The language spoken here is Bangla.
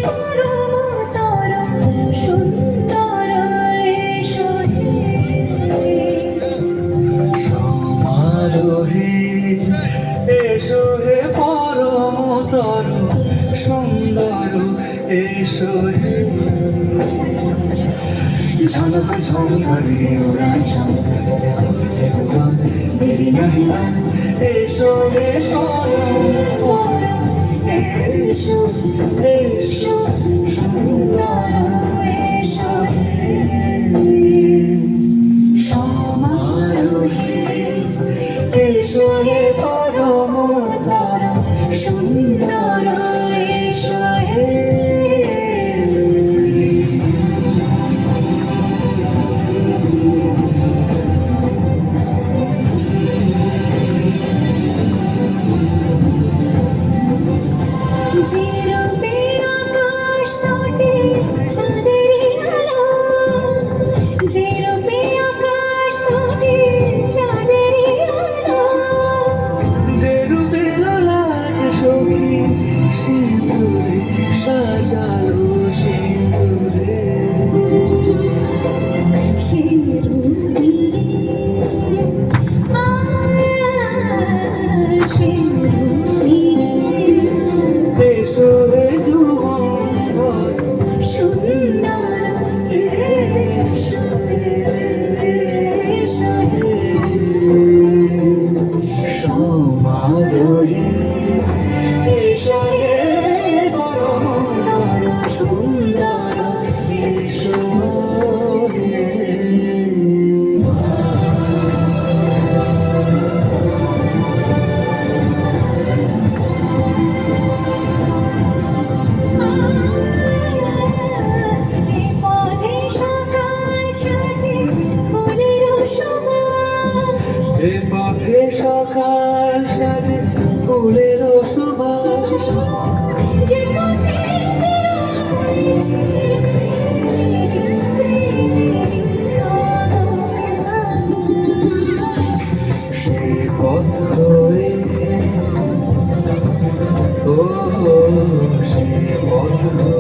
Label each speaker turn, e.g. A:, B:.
A: পরমতর সুন্দর এসো হে
B: সমারোহে এসো হে পরমতর সুন্দর এসো হে ঝলক ঝলকারে ওড়ান শঙ্করে হচ্ছে উড়ান দেরি নাহি আর এসো এসো
A: এসো এসো সুন্দর এসো হে সমারোহে
B: এসো হে পরমতর
A: সুন্দর এসো হে যে রূপে আকাশ তটে চাঁদেরই আলো যে রূপে আকাশ তটে চাঁদেরই আলো
B: যে রূপে লালাট সখী সিঁদুরে সাজালো সিঁদুরে
A: সে রূপে সে রূপে
B: এসো হে যুগন্ধর
A: সুন্দর এসো এসো
B: সমারোহে এসো হে পরমতর
A: সুন্দর এসো
B: হে
A: যে পথে সকাল সাজে ফুলের সুবাস
B: যে পথে সকাল সাজে ফুলের সুবাস
A: যে পথে বেরোচ্ছে
B: সে পথ হয়ে ও সে পথ হয়ে